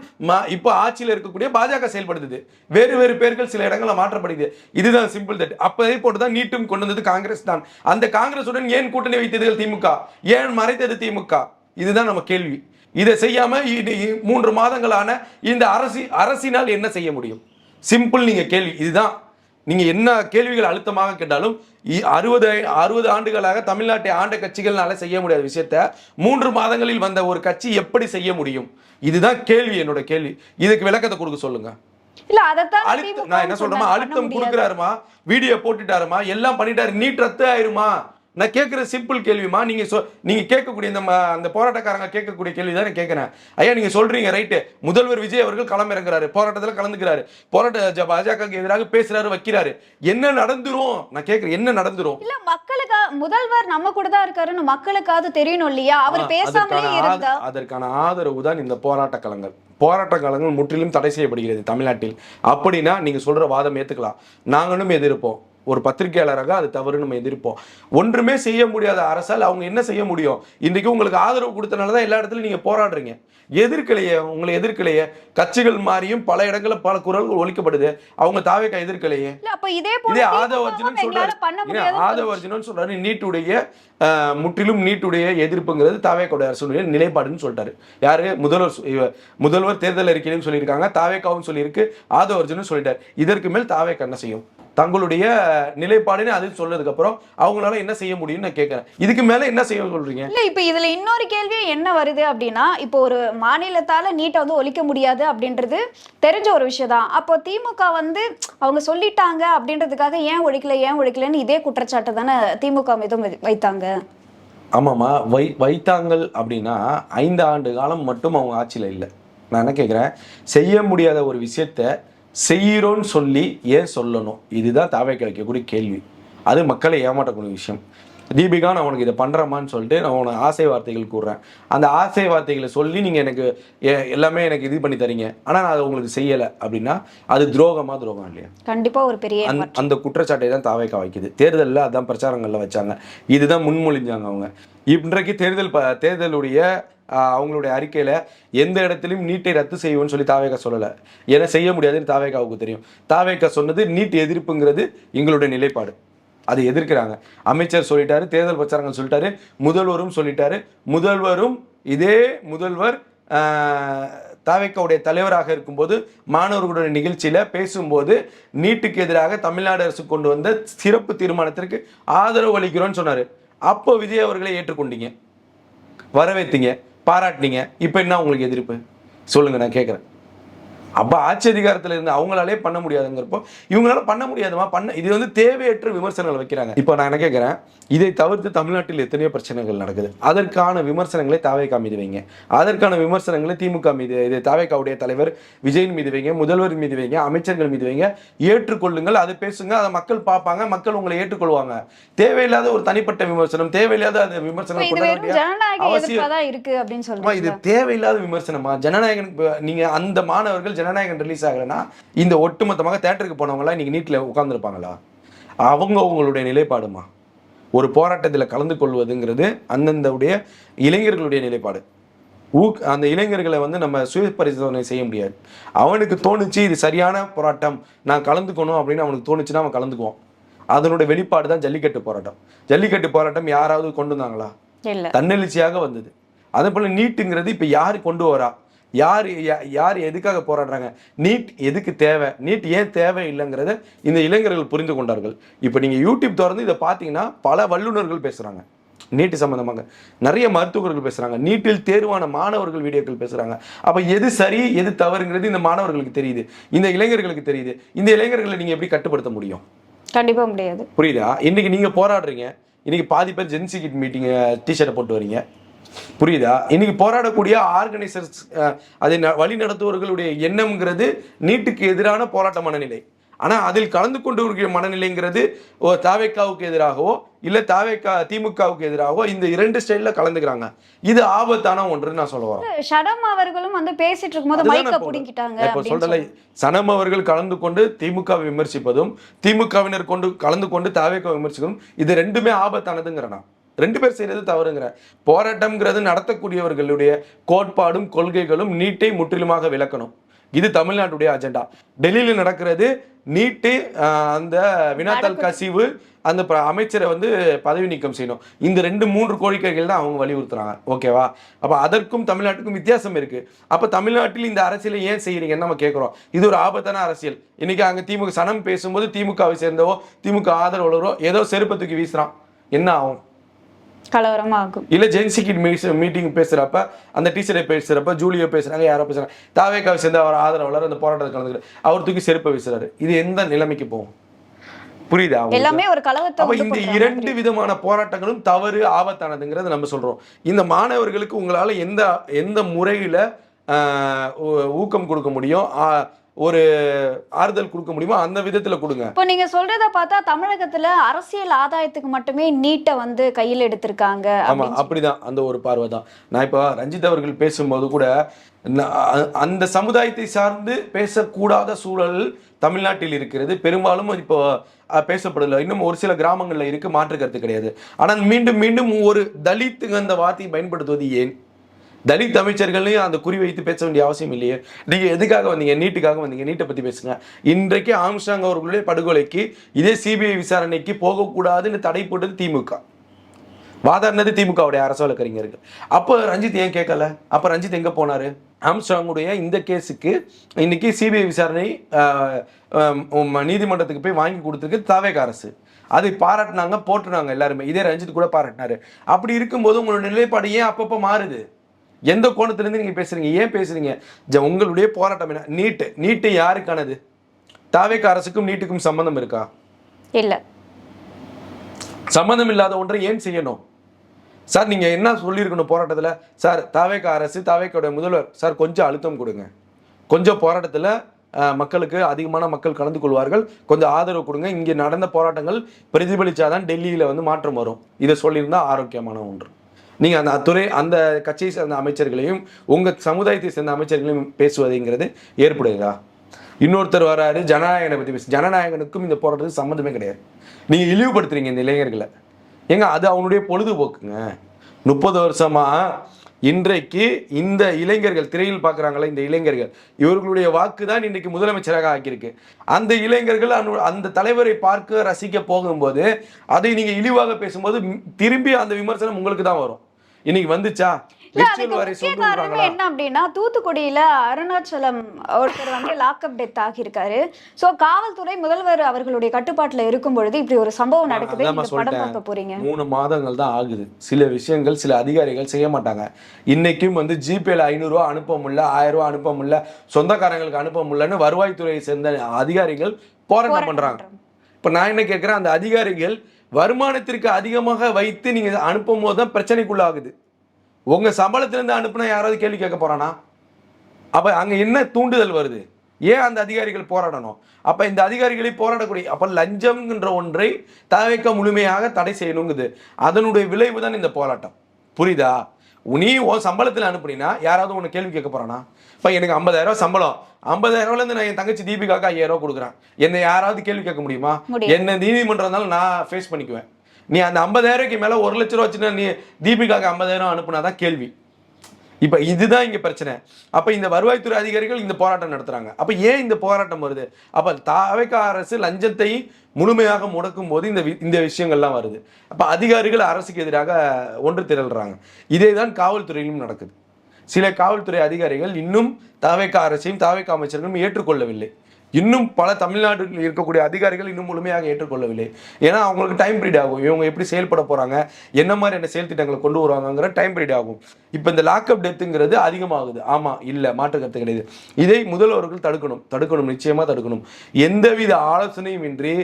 இப்போ ஆட்சியில் இருக்கக்கூடிய பாஜக செயல்படுது. வேறு பேர்கள் சில இடங்களில் மாற்றப்படுது. இதுதான் சிம்பிள் தட். அப்பதை போட்டு தான் நீட்டும் கொண்டு வந்தது காங்கிரஸ் தான். அந்த காங்கிரசுடன் ஏன் கூட்டணி வைத்தது திமுக? ஏன் மறைத்தது திமுக? இதுதான் நம்ம கேள்வி. இதை செய்யாம 3 மாதங்களான இந்த அரசினால் என்ன செய்ய முடியும்? சிம்பிள் நீங்க கேள்வி இதுதான். நீங்க என்ன கேள்விகள் அழுத்தமாக கேட்டாலும் 60 ஆண்டுகளாக தமிழ்நாட்டை ஆண்ட கட்சிகள்னால செய்ய முடியாத விஷயத்த 3 மாதங்களில் வந்த ஒரு கட்சி எப்படி செய்ய முடியும்? இதுதான் கேள்வி, என்னோட கேள்வி. இதுக்கு விளக்கத்தை கொடுக்க சொல்லுங்க. இல்ல அதத்தான் நான் என்ன சொல்றேன், அழுத்தம் கொடுக்கிறாருமா, வீடியோ போட்டுட்டாருமா, எல்லாம் பண்ணிட்டாரு, நீட் ரத்து ஆயிருமா? நான் கேட்குற சிம்பிள் கேள்விமா. நீங்க கேட்கக்கூடிய அந்த போராட்டக்காரங்க கேட்கக்கூடிய கேள்வி தான் கேட்கிறேன். ஐயா நீங்க சொல்றீங்க ரைட்டு, முதல்வர் விஜய் அவர்கள் களமிறங்குறாரு, போராட்டத்தில் கலந்துக்கிறாரு, போராட்ட பாஜகவுக்கு எதிராக பேசுறாரு, வைக்கிறாரு. என்ன நடந்துரும்? நான் கேட்கிறேன், என்ன நடந்துரும்? இல்ல மக்களுக்கு முதல்வர் நம்ம கூட தான் இருக்காருன்னு மக்களுக்காவது தெரியணும் இல்லையா? அவர் பேசாமலே இருந்தா அதற்கான ஆதரவு தான் இந்த போராட்டக்காலங்கள் முற்றிலும் தடை செய்யப்படுகிறது தமிழ்நாட்டில். அப்படின்னா நீங்க சொல்ற வாதம் ஏத்துக்கலாம், நாங்களும் எதிர்ப்போம். ஒரு பத்திரிகையாளராக அது தவறு நம்ம எதிர்ப்போம். ஒன்றுமே செய்ய முடியாத அரசால் அவங்க என்ன செய்ய முடியும்? இன்றைக்கு உங்களுக்கு ஆதரவு கொடுத்தனால தான் எல்லா இடத்துலையும் நீங்கள் போராடுறீங்க. உங்களை எதிர்க்கலையே. கட்சிகள் மாறியும் பல இடங்களில் பல குரல்கள் ஒலிக்கப்படுது. அவங்க தாவேக்கா எதிர்க்கலையே. இதே ஆதவர்ஜுனன் சொல்றாரு நீட்டுடைய முற்றிலும் நீட்டுடைய எதிர்ப்புங்கிறது தாவேக்காவுடைய அரசுடைய நிலைப்பாடுன்னு சொல்லிட்டாரு. யாரு? முதல்வர் தேர்தல் அறிக்கையிலும் சொல்லியிருக்காங்க, தாவேக்காவும் சொல்லியிருக்கு, ஆதவர்ஜுனும் சொல்லிட்டாரு. இதற்கு மேல் தாவேக்கா என்ன செய்யும்? தங்களுடைய நிலைப்பாடுன்னு அது சொன்னதுக்கு அப்புறம் அவங்களால என்ன செய்ய முடியும்னு நான் கேட்கிறேன். இதுக்கு மேல என்ன செய்ய சொல்றீங்க? இல்ல இப்ப இதுல இன்னொரு கேள்வி என்ன வருது அப்படின்னா, இப்போ ஒரு மாநிலத்தால நீட்டை வந்து ஒழிக்க முடியாது அப்படின்றது தெரிஞ்ச ஒரு விஷயம் தான். அப்போ திமுக வந்து அவங்க சொல்லிட்டாங்க அப்படின்றதுக்காக ஏன் ஒழிக்கலன்னு இதே குற்றச்சாட்டு தானே திமுக மீதும் வைத்தாங்க. ஆமாமா, வைத்தாங்கள் அப்படின்னா 5 ஆண்டு காலம் மட்டும் அவங்க ஆட்சியில இல்லை. நான் என்ன கேட்கிறேன், செய்ய முடியாத ஒரு விஷயத்த செய்கிறோன்னு சொல்லி ஏன் சொல்லணும்? இதுதான் தாவேக்கா வைக்கக்கூடிய கேள்வி. அது மக்களை ஏமாற்றக்கூடிய விஷயம். தீபிகா நான் உனக்கு இதை பண்ணுறமான்னு சொல்லிட்டு நான் உனக்கு ஆசை வார்த்தைகள் கூறுறேன். அந்த ஆசை வார்த்தைகளை சொல்லி நீங்கள் எனக்கு எல்லாமே எனக்கு இது பண்ணி தரீங்க, ஆனால் நான் அதை உங்களுக்கு செய்யலை அப்படின்னா அது துரோகம் இல்லையா? கண்டிப்பாக ஒரு பெரிய அந்த குற்றச்சாட்டை தான் தாவேக்கா வைக்குது. தேர்தலில் அதான் பிரச்சாரங்களில் வச்சாங்க, இதுதான் முன்மொழிஞ்சாங்க அவங்க. இன்றைக்கு தேர்தலுடைய அவங்களுடைய அறிக்கையில் எந்த இடத்துலையும் நீட்டை ரத்து செய்வோம்னு சொல்லி தாவேக்கா சொல்லலை. ஏன்னா செய்ய முடியாதுன்னு தாவேக்காவுக்கு தெரியும். தாவேக்கா சொன்னது நீட் எதிர்ப்புங்கிறது எங்களுடைய நிலைப்பாடு, அதை எதிர்க்கிறாங்க. அமைச்சர் சொல்லிட்டாரு, தேர்தல் பிரச்சாரங்கள் சொல்லிட்டாரு, முதல்வரும் சொல்லிட்டாரு. இதே முதல்வர் தாவேக்காவுடைய தலைவராக இருக்கும்போது மாணவர்களுடைய நிகழ்ச்சியில பேசும்போது நீட்டுக்கு எதிராக தமிழ்நாடு அரசு கொண்டு வந்த சிறப்பு தீர்மானத்திற்கு ஆதரவு அளிக்கிறோன்னு சொன்னாரு. அப்போ விஜய் அவர்களை ஏற்றுக்கொண்டீங்க, வரவேற்றீங்க, பாராட்டினீங்க. இப்போ என்ன உங்களுக்கு எதிர்ப்பு சொல்லுங்க, நான் கேட்குறேன். அப்போ ஆட்சி அதிகாரத்தில் இருந்து அவங்களாலே பண்ண முடியாதுங்கிறப்போ இவங்களால பண்ண முடியாதுமா இது வந்து தேவையற்ற விமர்சனங்கள் வைக்கிறாங்க. இப்போ நான் என்ன கேட்குறேன், இதை தவிர்த்து தமிழ்நாட்டில் எத்தனையோ பிரச்சனைகள் நடக்குது. அதற்கான விமர்சனங்களை தாவேகா மீது வைங்க, அதற்கான விமர்சனங்களை திமுக மீது, இது தாவேகாவுடைய தலைவர் விஜயின் மீது வைங்க, முதல்வர் மீது வைங்க, அமைச்சர்கள் மீது வைங்க, ஏற்றுக்கொள்ளுங்கள், அதை பேசுங்க, அதை மக்கள் பார்ப்பாங்க, மக்கள் உங்களை ஏற்றுக்கொள்வாங்க. தேவையில்லாத ஒரு தனிப்பட்ட விமர்சனம், தேவையில்லாத அந்த விமர்சனம் இருக்கு அப்படின்னு சொல்லுவாங்க. இது தேவையில்லாத விமர்சனமா? ஜனநாயகன் நீங்க அந்த மாணவர்கள் ஜனநாயகன் ரிலீஸ் ஆகலைன்னா இந்த ஒட்டுமொத்தமாக தேட்டருக்கு போனவங்களா இன்னைக்கு நீட்டில் உட்கார்ந்துருப்பாங்களா? அவங்களுடைய நிலைப்பாடுமா? ஒரு போராட்டத்தில் கலந்து கொள்வதுங்கிறது அந்தந்த இளைஞர்களுடைய நிலைப்பாடு. அந்த இளைஞர்களை வந்து நம்ம சுய பரிசோதனை செய்ய முடியாது. அவனுக்கு தோணுச்சு இது சரியான போராட்டம், நான் கலந்துக்கணும் அப்படின்னு அவனுக்கு தோணுச்சுன்னா அவன் கலந்துக்குவான். அதனுடைய வெளிப்பாடு தான் ஜல்லிக்கட்டு போராட்டம். ஜல்லிக்கட்டு போராட்டம் யாராவது கொண்டு வந்தாங்களா? தன்னெழுச்சியாக வந்தது. அதே போல நீட்டுங்கிறது இப்ப யாரு கொண்டு வரா, யார் எதுக்காக போராடுறாங்க, நீட் எதுக்கு தேவை, நீட் ஏன் தேவை இல்லைங்கிறத இந்த இளைஞர்கள் புரிந்து கொண்டார்கள். இப்போ நீங்க யூடியூப் திறந்து இதை பார்த்தீங்கன்னா பல வல்லுநர்கள் பேசுறாங்க, நீட்டு சம்பந்தமாக நிறைய மருத்துவர்கள் பேசுறாங்க, நீட்டில் தேர்வான மாணவர்கள் வீடியோக்கள் பேசுறாங்க. அப்ப எது சரி எது தவறுங்கிறது இந்த மாணவர்களுக்கு தெரியுது, இந்த இளைஞர்களுக்கு தெரியுது. இந்த இளைஞர்களை நீங்க எப்படி கட்டுப்படுத்த முடியும்? கண்டிப்பா முடியாது. புரியுதா? இன்னைக்கு நீங்க போராடுறீங்க, இன்னைக்கு பாதி பேர் ஜென்சி கிட் மீட்டிங் டிஷர்ட்டை போட்டு வரீங்க, புரியுதா? இன்னைக்கு போராடக்கூடிய ஆர்கனைசர்ஸ், அதை வழி நடத்துவர்களுடைய எண்ணம்ங்கிறது நீட்டுக்கு எதிரான போராட்ட மனநிலை. ஆனா அதில் கலந்து கொண்டு இருக்கிற மனநிலைங்கிறது தாவேக்காவுக்கு எதிராகவோ இல்ல திமுகவுக்கு எதிராகவோ இந்த இரண்டு ஸ்டைல்ல கலந்துக்கிறாங்க. இது ஆபத்தான ஒன்று நான் சொல்ல வரேன். சனம் அவர்களும் வந்து பேசிட்டு இருக்கும்போது மைக்க புடிங்கிட்டாங்க. இப்ப சொல்லலை, சனம் அவர்கள் கலந்து கொண்டு திமுக விமர்சிப்பதும் திமுகவினர் கலந்து கொண்டு தாவேக்கா விமர்சிப்பதும் இது ரெண்டுமே ஆபத்தானதுங்கிறனா. ரெண்டு பேர் செய்யறது தவறுங்கிற. போராட்டம்ங்கிறது நடத்தக்கூடியவர்களுடைய கோட்பாடும் கொள்கைகளும் நீட்டை முற்றிலுமாக விளக்கணும். இது தமிழ்நாட்டுடைய அஜெண்டா. டெல்லியில் நடக்கிறது நீட்டு, அந்த வினாத்தாள் கசிவு, அந்த அமைச்சரை வந்து பதவி நீக்கம் செய்யணும். இந்த 2-3 கோரிக்கைகள் தான் அவங்க வலியுறுத்துறாங்க. ஓகேவா? அப்ப அதற்கும் தமிழ்நாட்டுக்கும் வித்தியாசம் இருக்கு. அப்ப தமிழ்நாட்டில் இந்த அரசியலை ஏன் செய்யறீங்கன்னு நம்ம கேட்கிறோம். இது ஒரு ஆபத்தான அரசியல். இன்னைக்கு அங்க திமுக சனம் பேசும்போது திமுகவை சேர்ந்தவோ திமுக ஆதரவாளரோ ஏதோ செருப்பை தூக்கி வீசுறான், என்ன ஆகும்? கலவரமாகும். இல்ல ஜென்சிக்கு மீட்டிங் பேசுறப்ப, அந்த டீச்சரை பேசுறப்ப, ஜூலியோ பேசுறாங்க, யாரோ பேசுறாங்க, தாவேக்காவை சேர்ந்து அவர் ஆதரவாளர் அந்த போராட்டத்தில் கலந்துக்கிறார், அவர் தூக்கி செருப்பை வீசுறாரு. இது எந்த நிலைமைக்கு போகும்? புரியுதா? எல்லாமே ஒரு கலவரத்தை. அப்ப இந்த 2 விதமான போராட்டங்களும் தவறு, ஆபத்தானதுங்கிறத நம்ம சொல்றோம். இந்த மாணவர்களுக்கு உங்களால எந்த முறையில ஊக்கம் கொடுக்க முடியும், ஒரு ஆறுதல் கொடுக்க முடியுமோ அந்த விதத்துல கொடுங்க. இப்போ நீங்க சொல்றத பார்த்தா தமிழகத்துல அரசியல் ஆதாயத்துக்கு மட்டுமே நீட்டை வந்து கையில் எடுத்திருக்காங்க. ஆமா, அப்படிதான். அந்த ஒரு பார்வை தான். நான் இப்போ ரஞ்சித் அவர்கள் பேசும்போது கூட அந்த சமுதாயத்தை சார்ந்து பேசக்கூடாத சூழல் தமிழ்நாட்டில் இருக்கிறது. பெரும்பாலும் இப்போ பேசப்படல. இன்னும் ஒரு சில கிராமங்கள்ல இருக்கு, மாற்று கருத்து கிடையாது. ஆனால் மீண்டும் மீண்டும் ஒரு தலித்துங்க அந்த வார்த்தையை பயன்படுத்துவது ஏன்? தலித் அமைச்சர்களையும் அந்த குறி வைத்து பேச வேண்டிய அவசியம் இல்லையே. நீங்க எதுக்காக வந்தீங்க? நீட்டுக்காக வந்தீங்க, நீட்டை பத்தி பேசுங்க. இன்றைக்கு ஆம்ஸ்ட்ராங் அவர்களுடைய படுகொலைக்கு இதே சிபிஐ விசாரணைக்கு போகக்கூடாதுன்னு தடை போட்டது திமுக, வாதாடினது திமுகவுடைய அரசு வழக்கறிஞர்கள். அப்போ ரஞ்சித் ஏன் கேட்கல? அப்ப ரஞ்சித் எங்க போனாரு? ஆம்ஸ்ட்ராங்குடைய இந்த கேஸுக்கு இன்னைக்கு சிபிஐ விசாரணை நீதிமன்றத்துக்கு போய் வாங்கி கொடுத்துருக்கு தாவேகா அரசு. அதை பாராட்டினாங்க, போட்டுனாங்க எல்லாருமே. இதே ரஞ்சித் கூட பாராட்டினாரு. அப்படி இருக்கும்போது உங்களோட நிலைப்பாடு ஏன் அப்பப்போ மாறுது? எந்த கோணத்திலிருந்து நீங்க பேசுறீங்க? ஏன் பேசுறீங்க? உங்களுடைய போராட்டம் என்ன? நீட்டு யாருக்கானது? தாவேகா அரசுக்கும் நீட்டுக்கும் சம்பந்தம் இருக்கா? இல்ல. சம்பந்தம் இல்லாத ஒன்றை ஏன் செய்யணும் சார்? நீங்க என்ன சொல்லியிருக்கணும் போராட்டத்தில்? சார் தாவேகா அரசு, தாவேகாவுடைய முதல்வர் சார் கொஞ்சம் அழுத்தம் கொடுங்க, கொஞ்சம் போராட்டத்தில் மக்களுக்கு அதிகமான மக்கள் கலந்து கொள்வார்கள், கொஞ்சம் ஆதரவு கொடுங்க, இங்கே நடந்த போராட்டங்கள் பிரதிபலிச்சாதான் டெல்லியில் வந்து மாற்றம் வரும். இதை சொல்லியிருந்தா ஆரோக்கியமான ஒன்று. நீங்க அந்த கட்சியை சேர்ந்த அமைச்சர்களையும் உங்க சமுதாயத்தை சேர்ந்த அமைச்சர்களையும் பேசுவதுங்கிறது ஏற்புடையதா? இன்னொருத்தர் வராரு ஜனநாயகனை பத்தி பேசு. ஜனநாயகனுக்கும் இந்த போராட்டத்துக்கு சம்மந்தமே கிடையாது. நீங்க இழிவுபடுத்துறீங்க இந்த இளைஞர்களை. ஏங்க அது அவனுடைய பொழுதுபோக்குங்க. 30 வருஷமா இன்றைக்கு இந்த இளைஞர்கள் திரையில் பார்க்குறாங்களே, இந்த இளைஞர்கள், இவர்களுடைய வாக்கு தான் இன்றைக்கு முதலமைச்சராக ஆக்கியிருக்கு. அந்த இளைஞர்கள் அந்த தலைவரை பார்க்க ரசிக்க போகும்போது அதை நீங்க இழிவாக பேசும்போது திரும்பி அந்த விமர்சனம் உங்களுக்கு தான் வரும். இன்னைக்கு வந்துச்சா? இல்ல, விர்ச்சுவல் அதுக்கு வரை முக்கிய காரணமே சொல்றாங்களா? என்ன அப்படின்னா, தூத்துக்குடியில அருணாச்சலம் ஒருத்தர் வந்து லாக்அப் டெத் ஆகியிருக்காரு. சோ காவல்துறை முதல்வர் அவர்களுடைய கட்டுப்பாட்டுல இருக்கும் பொழுது இப்படி ஒரு சம்பவம் நடக்குது. அதாம்மா நீங்க படம் சொல்லிட்டேன். பார்க்க போறீங்க. 3 மாதங்கள் தான் ஆகுது. சில விஷயங்கள் சில அதிகாரிகள் செய்ய மாட்டாங்க. இன்னைக்கும் வந்து ஜிபேல 500 ரூபா அனுப்ப முடியல, 1000 ரூபா அனுப்ப முடியல, சொந்தக்காரங்களுக்கு அனுப்ப முடியலன்னு வருவாய்த்துறையை சேர்ந்த அதிகாரிகள் போராட்டம் பண்றாங்க. இப்ப நான் என்ன கேட்கிறேன், அந்த அதிகாரிகள் வருமானத்திற்கு அதிகமாக வைத்து நீங்க அனுப்பும் போது தான் பிரச்சனைக்குள்ளாகுது. உங்க சம்பளத்திலிருந்து அனுப்புனா யாராவது கேள்வி கேட்க போறானா? அப்ப அங்க என்ன தூண்டுதல் வருது? ஏன் அந்த அதிகாரிகள் போராடணும்? அப்ப இந்த அதிகாரிகளை போராடக்கூடிய அப்ப லஞ்சம்ன்ற ஒன்றை தவிர்க்க முழுமையாக தடை செய்யணுங்குது. அதனுடைய விளைவு தான் இந்த போராட்டம். புரியுதா? நீ உன் சம்பளத்தில் அனுப்புனீங்கன்னா யாராவது உன்னை கேள்வி கேட்க போறானா? இப்போ எனக்கு 50,000 ரூபாய் சம்பளம், 50,000 ரூபாயிலேருந்து நான் என் தங்கச்சி தீபிகாக்கு 5,000 ரூபாய் கொடுக்குறேன். என்னை யாராவது கேள்வி கேட்க முடியுமா? என்ன நீதிமன்றம் இருந்தாலும் நான் ஃபேஸ் பண்ணிக்குவேன். நீ அந்த 50,000 ரூபாய்க்கு மேலே 1 லட்ச ரூபா வச்சுன்னா நீ தீபிகாக்கு 50,000 அனுப்புனாதான் கேள்வி. இப்போ இதுதான் இங்கே பிரச்சனை. அப்போ இந்த வருவாய்த்துறை அதிகாரிகள் இந்த போராட்டம் நடத்துகிறாங்க. அப்போ ஏன் இந்த போராட்டம் வருது? அப்போ தவிக அரசு லஞ்சத்தை முழுமையாக முடக்கும் போது இந்த விஷயங்கள்லாம் வருது. அப்போ அதிகாரிகள் அரசுக்கு எதிராக ஒன்று திரள்றாங்க. இதே தான் காவல்துறையிலும் நடக்குது. சில காவல்துறை அதிகாரிகள் இன்னும் தவிக அரசையும் தவிக அமைச்சர்களும் ஏற்றுக்கொள்ளவில்லை. இன்னும் பல தமிழ்நாட்டில் இருக்கக்கூடிய அதிகாரிகள் இன்னும் முழுமையாக ஏற்றுக்கொள்ளவில்லை. ஏன்னா அவங்களுக்கு டைம் பீரியட் ஆகும். இவங்க எப்படி செயல்பட போகிறாங்க, என்ன மாதிரி என்ன செயல் திட்டங்களை கொண்டு வருவாங்கங்கிற டைம் பீரியட் ஆகும். இப்போ இந்த லாக்அப் டெத்துங்கிறது அதிகமாகுது. ஆமாம், இல்லை, மாற்று கருத்து கிடையாது. இதை முதல்வர்கள் தடுக்கணும், நிச்சயமாக தடுக்கணும். எந்தவித ஆலோசனையும் இன்றி,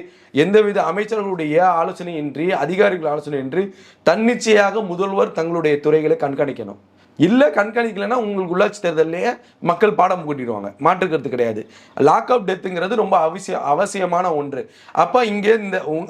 எந்தவித அமைச்சர்களுடைய ஆலோசனையின்றி, அதிகாரிகள் ஆலோசனையின்றி தன்னிச்சையாக முதல்வர் தங்களுடைய துறைகளை கண்காணிக்கணும். இல்லை கண்காணிக்கலைன்னா உங்களுக்கு உள்ளாட்சி தேர்தலையே மக்கள் பாடம் கூட்டிடுவாங்க. மாற்று கருத்து கிடையாது. லாக்அப் டெத்துங்கிறது ரொம்ப அவசியமான ஒன்று. அப்போ இங்கே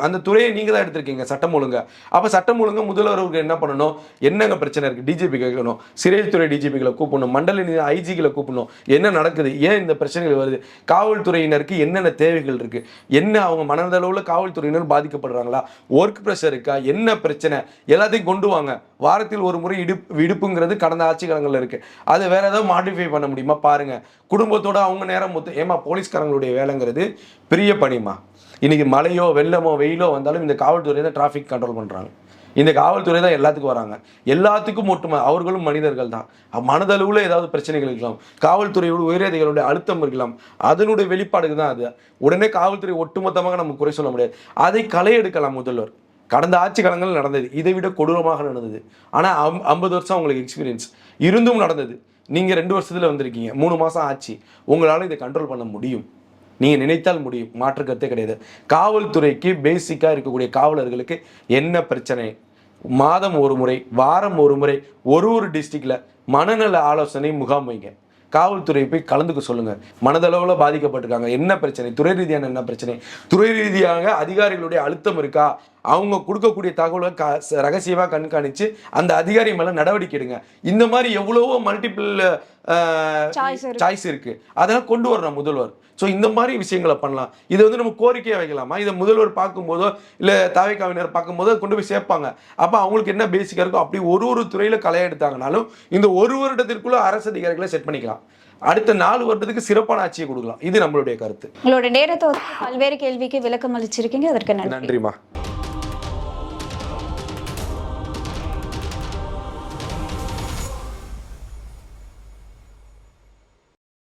அந்த துறையை நீங்கள் தான் எடுத்திருக்கீங்க, சட்டம் ஒழுங்கு. அப்போ சட்டம் ஒழுங்கு முதல்வருக்கு என்ன பண்ணணும்? என்னங்க பிரச்சனை இருக்குது? டிஜிபி கேட்கணும், சிறைத்துறை டிஜிபிகளை கூப்பிடணும், மண்டல ஐஜிகளை கூப்பிடணும். என்ன நடக்குது, ஏன் இந்த பிரச்சனைகள் வருது, காவல்துறையினருக்கு என்னென்ன தேவைகள் இருக்குது, என்ன அவங்க மனதளவில் காவல்துறையினர் பாதிக்கப்படுறாங்களா, ஒர்க் ப்ரெஷர் இருக்கா, என்ன பிரச்சனை, எல்லாத்தையும் கொண்டு வாங்க. வாரத்தில் ஒரு முறை விடுப்புங்கிறது கடந்த ஆட்சி காலங்களில் இருக்கு. அதை வேற ஏதாவது மாடிஃபை பண்ண முடியுமா பாருங்க. குடும்பத்தோட அவங்க நேரம் ஏமா போலீஸ்காரங்களுடைய வேலைங்கிறது பெரிய பணிமா. இன்னைக்கு மழையோ வெள்ளமோ வெயிலோ வந்தாலும் இந்த காவல்துறை தான் டிராஃபிக் கண்ட்ரோல் பண்றாங்க. இந்த காவல்துறை தான் எல்லாத்துக்கும் வராங்க. எல்லாத்துக்கும் ஒட்டுமா, அவர்களும் மனிதர்கள் தான். மனதளவுல ஏதாவது பிரச்சனைகள் இருக்கலாம், காவல்துறையோட உயரதிகளுடைய அழுத்தம் இருக்கலாம், அதனுடைய வெளிப்பாடுக்கு தான் அது. உடனே காவல்துறை ஒட்டுமொத்தமாக நம்ம குறை சொல்ல முடியாது. அதை களை எடுக்கலாம் முதல்வர். கடந்த ஆட்சி காலங்கள் நடந்தது, இதை விட கொடூரமாக நடந்தது. ஆனால் 50 வருஷம் உங்களுக்கு எக்ஸ்பீரியன்ஸ் இருந்தும் நடந்தது. நீங்கள் 2 வருஷத்தில் வந்திருக்கீங்க, 3 மாதம் ஆச்சு. உங்களால் இதை கண்ட்ரோல் பண்ண முடியும், நீங்கள் நினைத்தால் முடியும், மாற்று கருத்தே கிடையாது. காவல்துறைக்கு பேசிக்காக இருக்கக்கூடிய காவலர்களுக்கு என்ன பிரச்சனை, மாதம் ஒரு முறை, வாரம் ஒரு முறை, ஒரு டிஸ்ட்ரிக்டில் மனநல ஆலோசனை முகாம் வைங்க. காவல்துறை போய் கலந்துக்க சொல்லுங்க. மனதளவில் பாதிக்கப்பட்டிருக்காங்க, என்ன பிரச்சனை, துறை ரீதியான என்ன பிரச்சனை, துறை ரீதியாக அதிகாரிகளுடைய அழுத்தம் இருக்கா, அவங்க கொடுக்கக்கூடிய தகவலை ரகசியமாக கண்காணிச்சு அந்த அதிகாரி மேலே நடவடிக்கை எடுங்க. இந்த மாதிரி எவ்வளவோ மல்டிபிள் சாய்ஸ் இருக்கு, அதெல்லாம் கொண்டு வரணும் முதல்வர். ஸோ இந்த மாதிரி விஷயங்களை பண்ணலாம். இதை வந்து நம்ம கோரிக்கையாக வைக்கலாமா? இதை முதல்வர் பார்க்கும்போதோ இல்லை தவிகவினர் பார்க்கும்போதோ கொண்டு போய் சேர்ப்பாங்க. அப்போ அவங்களுக்கு என்ன பேசிக்காக இருக்கும், அப்படி ஒரு துறையில் களை எடுத்தாங்கனாலும் இந்த 1 வருடத்திற்குள்ள அரசு அதிகாரிகளை செட் பண்ணிக்கலாம். அடுத்த 4 வருடத்துக்கு சிறப்பான ஆட்சியை கொடுக்கலாம். இது நம்மளுடைய கருத்து. உங்களுடைய நேரத்தை பல்வேறு கேள்விக்கு விளக்கம் அளிச்சிருக்கீங்க, அதற்கு நன்றிமா.